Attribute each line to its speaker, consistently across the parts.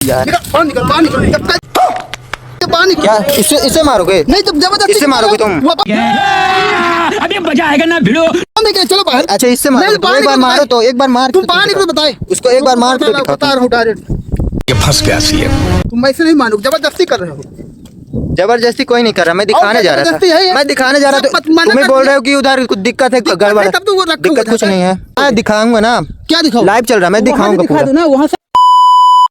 Speaker 1: यार
Speaker 2: क्या इससे मारोगे?
Speaker 1: नहीं तुम जबरदस्ती
Speaker 2: इससे मारोगे तुम?
Speaker 3: अभी मजा आएगा ना भिड़ो।
Speaker 1: चलो बाहर।
Speaker 2: अच्छा इससे मारो, तो एक बार मारो, तो एक बार मार,
Speaker 1: तुम बाहर निकलो, बताए
Speaker 2: उसको एक बार मार के दिखाओ।
Speaker 1: बता रहा हूँ डायरेक्ट।
Speaker 3: ये फंस गया सीएम।
Speaker 1: तुम ऐसे नहीं मानो, जबरदस्ती कर रहे हो।
Speaker 2: जबरदस्ती कोई नहीं कर रहा, मैं दिखाने जा रहा
Speaker 1: जबरदस्ती है
Speaker 2: था।
Speaker 1: ये।
Speaker 2: मैं दिखाने जा रहा था।
Speaker 1: मना
Speaker 2: तुम्हें
Speaker 1: कर
Speaker 2: बोल
Speaker 1: दिया।
Speaker 2: रहे हो कि उधर कुछ दिक्कत है, गड़बड़ है।
Speaker 1: तब तो वो रखा
Speaker 2: दिक्कत
Speaker 1: हुआ
Speaker 2: कुछ
Speaker 1: था।
Speaker 2: नहीं है, मैं दिखाऊंगा ना।
Speaker 1: क्या दिखाओ?
Speaker 2: लाइव चल रहा है, मैं दिखाऊंगा
Speaker 1: दिखा
Speaker 2: पूरा।
Speaker 1: दो ना वहाँ से।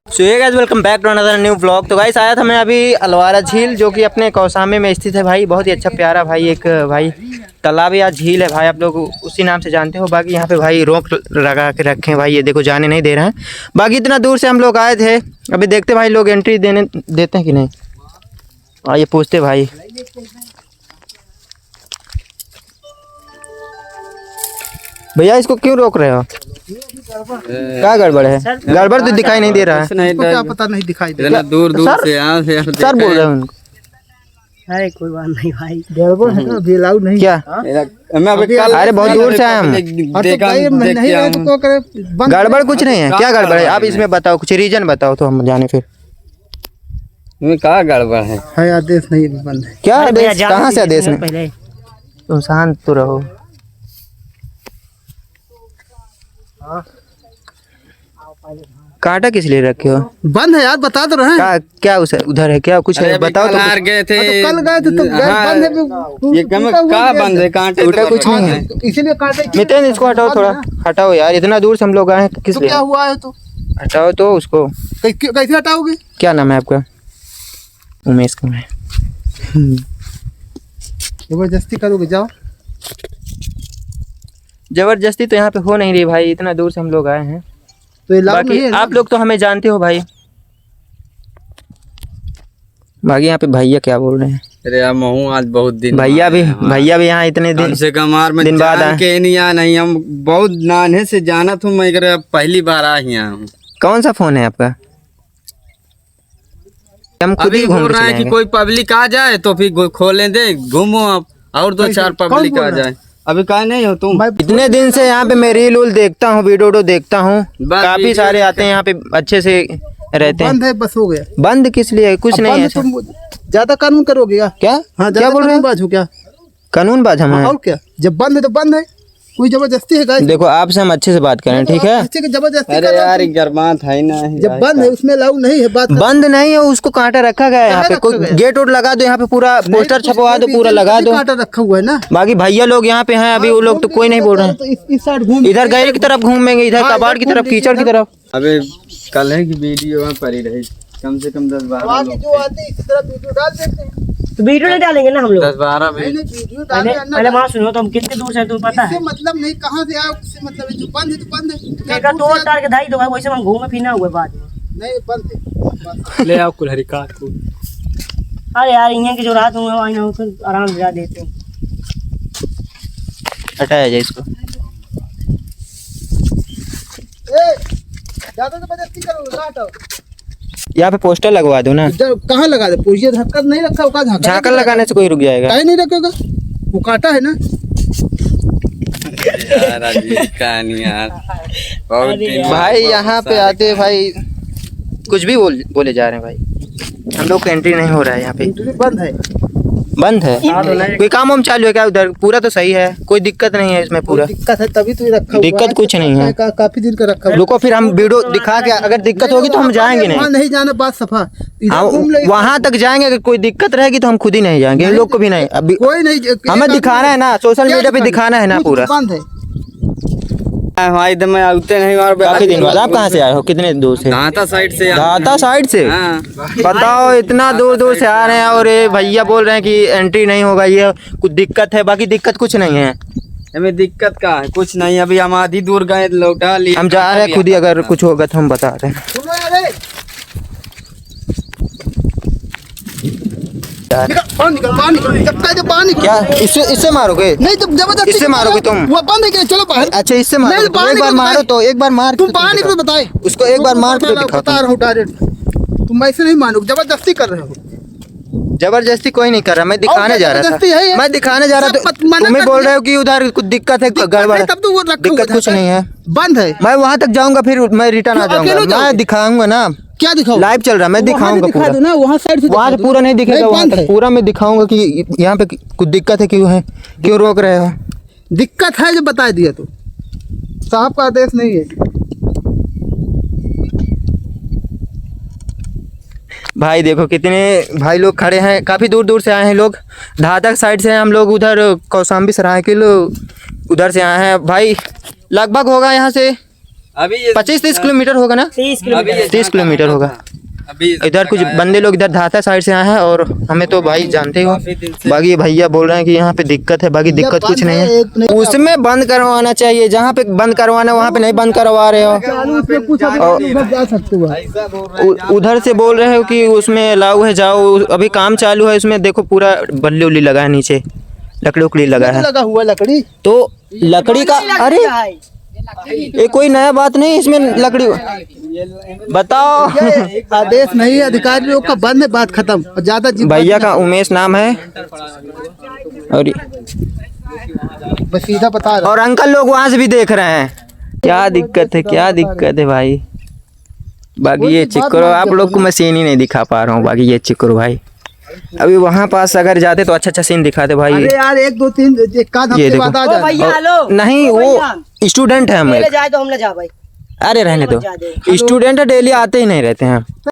Speaker 2: सो ये guys welcome back to another new vlog. तो गाइस आया था मैं अभी अलवारा झील, जो कि अपने कौसाम्बे में स्थित है भाई। बहुत ही अच्छा प्यारा भाई एक भाई तालाब या झील है भाई, आप लोग उसी नाम से जानते हो। बाकी यहाँ पे भाई रोक लगा के रखे हैं भाई, ये देखो जाने नहीं दे रहे हैं। बाकी इतना दूर से हम लोग आए थे, अभी देखते भाई लोग एंट्री देते हैं कि नहीं। ये पूछते भाई। भैया इसको क्यों रोक रहे हो? क्या गड़बड़ है? गड़बड़ तो दिखाई नहीं दे रहा है।
Speaker 1: क्या पता नहीं दिखाई दे
Speaker 4: इतना दूर दूर
Speaker 2: सर-
Speaker 4: से यहाँ से
Speaker 2: सर बोल रहे हैं उनको।
Speaker 5: अरे कोई बात नहीं भाई।
Speaker 1: गड़बड़ है ना, अभी अलाउड नहीं।
Speaker 2: क्या?
Speaker 4: मैं अभी कल
Speaker 2: अरे बहुत दूर से आए हम।
Speaker 1: और तो
Speaker 4: देखा
Speaker 1: भाई नहीं रहे तो क्या करे? बंद
Speaker 2: गड़बड़ कुछ नहीं है। क्या गड़बड़ है आप इसमें बताओ, कुछ रीजन बताओ तो हम जाने फिर।
Speaker 4: कहाँ गड़बड़ है?
Speaker 1: है, आदेश नहीं बंद है।
Speaker 2: क्या
Speaker 5: अरे भैया
Speaker 2: आदेश?
Speaker 5: जाने
Speaker 2: कहाँ से
Speaker 5: दीजिए
Speaker 2: आदेश
Speaker 5: ना
Speaker 2: नहीं?
Speaker 5: पहले।
Speaker 2: तुम शांत तो रहो। कांटा किस लिए रखे हो?
Speaker 1: बंद है यार, बता तो रहे हैं।
Speaker 2: क्या उधर है? क्या कुछ है? बताओ तो
Speaker 4: हार
Speaker 2: कुछ।
Speaker 4: गए थे।
Speaker 1: तो कल गए थे तो गए,
Speaker 4: हाँ,
Speaker 1: बंद है।
Speaker 4: ये कहाँ बंद है? कांटे
Speaker 2: टूटा
Speaker 4: तो
Speaker 2: कुछ नहीं है।
Speaker 1: इसीलिए कांटे।
Speaker 2: मितेन इसको हटाओ थोड़ा, हटाओ यार, इतना दूर से हम लोग आए हैं किस
Speaker 1: तो
Speaker 2: लिए?
Speaker 1: क्या हुआ है? तो
Speaker 2: हटाओ तो उसको।
Speaker 1: कैसे हटाओगे?
Speaker 2: क्या नाम है आपका? उमेश कुमार।
Speaker 1: जबरदस्ती करोगे? जाओ।
Speaker 2: जबरदस्ती तो यहाँ पे हो नहीं रही भाई, इतना दूर से हम लोग आए हैं।
Speaker 1: तो ये लाभ
Speaker 2: बाकी
Speaker 1: नहीं है ना?
Speaker 2: आप लोग तो हमें जानते हो भाई। बाकी यहाँ पे भैया क्या बोल रहे हैं?
Speaker 4: अरे यार महू आज बहुत दिन
Speaker 2: भैया भी यहाँ इतने
Speaker 4: कम
Speaker 2: दिन
Speaker 4: से कम में
Speaker 2: दिन बाद
Speaker 4: जान
Speaker 2: आए।
Speaker 4: के नहीं आ नहीं, हम बहुत नाने से जाना था। मैं अगर पहली बार आ ही आया हूँ।
Speaker 2: कौन सा फोन है आपका? हम खुद
Speaker 4: अभी
Speaker 2: ही
Speaker 4: बोल
Speaker 2: घूम
Speaker 4: रहा है कि कोई पब्लिक आ जाए तो फिर खोले दे, घूमो आप, और दो चार पब्लिक
Speaker 1: बोल
Speaker 4: आ
Speaker 1: रहा है?
Speaker 4: जाए। अभी कहा नहीं हो तुम?
Speaker 2: इतने दिन से यहाँ पे मैं रील उल देखता हूँ, वीडियो देखता हूँ,
Speaker 4: बस
Speaker 2: काफी
Speaker 4: वीडियो
Speaker 2: सारे आते हैं यहाँ पे, अच्छे से रहते हैं।
Speaker 1: बंद है, बस हो गया।
Speaker 2: बंद किस लिए? कुछ
Speaker 1: अब
Speaker 2: नहीं है
Speaker 1: बंद
Speaker 2: ऐसा।
Speaker 1: तुम ज्यादा कानून करोगे क्या?
Speaker 2: क्या?
Speaker 1: हाँ,
Speaker 2: क्या बोल रहे हैं?
Speaker 1: बात हो क्या?
Speaker 2: कानून बाज हम हैं।
Speaker 1: और क्या? जब बंद है तो बंद है, कोई जबरदस्ती है गाइस?
Speaker 2: देखो आपसे हम अच्छे से बात करें, ठीक है?
Speaker 1: किसी की जबरदस्ती
Speaker 4: अरे
Speaker 1: कर रहे हो
Speaker 4: यार
Speaker 1: तुम।
Speaker 4: गरमा था ही ना।
Speaker 1: जब बंद है उसमें अलाउ नहीं है बात।
Speaker 2: बंद नहीं है, उसको कांटा रखा गया है यहाँ पे।
Speaker 1: रखा
Speaker 2: कोई
Speaker 1: गया है?
Speaker 2: गेट उट लगा दो यहाँ पे, पूरा पोस्टर छपवा दो, पूरा लगा दो।
Speaker 1: कांटा रखा हुआ है ना।
Speaker 2: बाकी भैया लोग यहाँ पे हैं अभी, वो लोग तो कोई नहीं बोल रहे हैं।
Speaker 1: तो इस साइड घूम।
Speaker 2: इधर गैर की तरफ घूमेंगे, इधर
Speaker 1: हाँ,
Speaker 2: कबाड़ की
Speaker 1: इधर
Speaker 2: तरफ,
Speaker 1: घूम
Speaker 2: कीचड़ की
Speaker 1: लीजिए
Speaker 2: तरफ।
Speaker 4: अबे कल है की वीडियो में पड़ी रही, कम से कम 10-12
Speaker 1: बाकी
Speaker 4: लोग
Speaker 1: जो आते हैं इसी तरह वीडियो डाल देते हैं।
Speaker 5: तो वीडियो नहीं डालेंगे ना हम लोग?
Speaker 4: 10-12
Speaker 1: नहीं
Speaker 4: में
Speaker 1: वीडियो
Speaker 5: पहले
Speaker 1: डालना
Speaker 5: पहले वहाँ सुनो, तो हम कितने दूर से तुम्हें पता
Speaker 1: इससे
Speaker 5: है?
Speaker 1: मतलब नहीं, कहाँ से आए उससे मतलब है। जो बंद है तो बंद है। क्या
Speaker 5: देखा
Speaker 1: दूर
Speaker 5: तोड़
Speaker 1: से
Speaker 5: ताड़ के धाई दो भाई, वैसे हम घूमे फिरना हुए बाद में।
Speaker 1: नहीं बंद है।
Speaker 3: ले आओ कुल्हड़ी काट को।
Speaker 5: अरे यार यहाँ की जो रात हुए आई ना, फिर आराम से जा देते हैं।
Speaker 2: हटाया जाए इसको।
Speaker 1: ए, ज्यादा जबरदस्ती करोगे ना, हटाओ।
Speaker 2: यहाँ पे पोस्टर लगवा दो ना।
Speaker 1: कहाँ लगा दे? पूछिए, धक्का नहीं रखा होगा।
Speaker 2: झांकल लगाने से कोई रुक जाएगा?
Speaker 1: काहे नहीं रखेगा? वो कांटा है ना।
Speaker 4: यार अजीब कहानी यार, बहुत दिन
Speaker 2: भाई यहाँ पे आते भाई कुछ भी बोले जा रहे हैं भाई। हम लोग को एंट्री नहीं हो रहा है यहाँ पे,
Speaker 1: इंटरव्यू बंद है।
Speaker 2: बंद है। कोई काम वाम चालू है क्या उधर? पूरा तो सही है, कोई दिक्कत नहीं है इसमें पूरा।
Speaker 1: दिक्कत है तभी तो ये रखा हुआ
Speaker 2: दिक्कत कुछ नहीं है।
Speaker 1: काफी दिन का रखा हुआ।
Speaker 2: रुको फिर हम वीडियो दिखा के, अगर दिक्कत होगी तो हम जाएंगे
Speaker 1: वहाँ
Speaker 2: नहीं।
Speaker 1: नहीं जाना, बात सफा। इधर
Speaker 2: हाँ,
Speaker 1: घूम ले।
Speaker 2: वहाँ तक जाएंगे, अगर कोई दिक्कत रहेगी तो हम खुद ही नहीं जाएंगे, इन लोग को भी नहीं। अभी
Speaker 1: कोई नहीं,
Speaker 2: हमें दिखाना है ना, सोशल मीडिया पे दिखाना है ना पूरा।
Speaker 1: बंद है।
Speaker 4: भाई तो मैं आते नहीं। और
Speaker 2: काफी दिन बाद। आप कहाँ से आए हो? कितने दूर से?
Speaker 4: दाता साइड से
Speaker 2: दाता साइड से?
Speaker 4: हाँ।
Speaker 2: बताओ, इतना दूर दूर से आ रहे हैं और ये भैया बोल रहे हैं कि एंट्री नहीं होगा, ये कुछ दिक्कत है। बाकी दिक्कत कुछ नहीं है,
Speaker 4: हमें दिक्कत का है कुछ नहीं। अभी हम आधी दूर गए, लौटा लिए।
Speaker 2: हम जा रहे हैं खुद ही, अगर कुछ होगा तो हम बता रहे हैं।
Speaker 1: सुनो यार, ए। बाहर निकल, बाहर निकल। जब तक बाहर निकल।
Speaker 2: क्या इससे मारोगे?
Speaker 1: नहीं तुम जबरदस्ती
Speaker 2: इससे मारोगे तुम?
Speaker 1: वो बंद है क्या? चलो बाहर।
Speaker 2: अच्छा इससे मारो,
Speaker 1: नहीं,
Speaker 2: तो
Speaker 1: बाहर
Speaker 2: एक बार
Speaker 1: निकलो,
Speaker 2: मारो, तो एक बार मार
Speaker 1: तुम
Speaker 2: के
Speaker 1: बाहर निकलो,
Speaker 2: दिखाओ।
Speaker 1: बताए।
Speaker 2: उसको एक बार मार के दिखाओ।
Speaker 1: बता रहा हूँ डायरेक्ट। तुम ऐसे नहीं मानो, जबरदस्ती कर रहे हो।
Speaker 2: जबरदस्ती कोई नहीं कर रहा, मैं दिखाने जा रहा
Speaker 1: जबरदस्ती है
Speaker 2: था।
Speaker 1: ये।
Speaker 2: मैं दिखाने जा रहा था।
Speaker 1: सब मना
Speaker 2: तुम्हें
Speaker 1: कर
Speaker 2: बोल
Speaker 1: दिया।
Speaker 2: रहे हो कि उधर कुछ दिक्कत है, गड़बड़ है।
Speaker 1: तब तो वो रखा हुआ
Speaker 2: दिक्कत कुछ
Speaker 1: था।
Speaker 2: नहीं है,
Speaker 1: बंद है।
Speaker 2: मैं वहाँ तक जाऊंगा, फिर मैं रिटर्न आ
Speaker 1: क्यों?
Speaker 2: जाऊंगा।
Speaker 1: अकेले जाओगे?
Speaker 2: मैं दिखाऊंगा ना।
Speaker 1: क्या दिखाओ?
Speaker 2: लाइव चल रहा है, मैं दिखाऊंगा
Speaker 1: दिखा
Speaker 2: पूरा।
Speaker 1: दो ना, वहाँ साइड से
Speaker 2: वहाँ
Speaker 1: दिखा
Speaker 2: से
Speaker 1: दो।
Speaker 2: पूरा नहीं दिखेगा,
Speaker 1: नहीं,
Speaker 2: वहाँ
Speaker 1: बंद
Speaker 2: तक
Speaker 1: है।
Speaker 2: पूरा मैं दिखाऊंगा कि यहाँ पे कुछ दिक्कत है, क्यों है, क्यों रोक रहे हो।
Speaker 1: दिक्कत है जो बता दिया तो, साहब का आदेश नहीं है।
Speaker 2: भाई देखो कितने भाई लोग खड़े हैं, काफ़ी दूर दूर से आए हैं लोग। धातक साइड से हैं हम लोग, उधर कौशाम्बी सरायकिल उधर से आए हैं भाई। लगभग होगा यहाँ से
Speaker 4: अभी ये
Speaker 2: 25-30 किलोमीटर होगा ना,
Speaker 5: 30 किलोमीटर
Speaker 2: 30 किलोमीटर होगा।
Speaker 4: अभी
Speaker 2: इधर कुछ बंदे लोग इधर धाता साइड से आए हैं, और हमें तो भाई जानते हो, बाकी भैया बोल रहे हैं कि यहाँ पे दिक्कत है, बाकी दिक्कत कुछ नहीं है। उसमें बंद करवाना चाहिए, जहाँ पे बंद करवाना वहाँ पे नहीं बंद करवा रहे हो।
Speaker 1: जा सकते हो।
Speaker 2: उधर से बोल रहे हो कि उसमें अलाउ है, जाओ, अभी काम चालू है उसमें। देखो पूरा बल्ली उल्ली लगा है, नीचे लकड़ी उकड़ी लगा है,
Speaker 1: लगा हुआ लकड़ी।
Speaker 2: तो लकड़ी का, अरे ये कोई नया बात नहीं, इसमें लकड़ी बताओ।
Speaker 1: ये आदेश नहीं है, अधिकारी लोग का बंद है, बात खत्म। और ज्यादा
Speaker 2: भैया का उमेश नाम है, और
Speaker 1: बस सीधा बता रहा।
Speaker 2: और अंकल लोग वहां से भी देख रहे हैं। क्या दिक्कत है, क्या दिक्कत है भाई। बाकी ये चेक करो, आप लोग को मैं सीन ही नहीं दिखा पा रहा हूँ। बाकी ये चेक करो भाई, अभी वहाँ पास अगर जाते तो अच्छा अच्छा सीन दिखाते भाई।
Speaker 1: अरे यार 1 2 3 एक आध
Speaker 2: ये
Speaker 1: हफ्ते
Speaker 2: देखो।
Speaker 1: बाद आ
Speaker 5: ओ
Speaker 1: जाए।
Speaker 5: भैया हेलो,
Speaker 2: नहीं, वो स्टूडेंट है हम।
Speaker 5: ले जाए तो हम ले जा भाई।
Speaker 2: अरे रहने दो, स्टूडेंट डेली आते ही नहीं रहते हैं।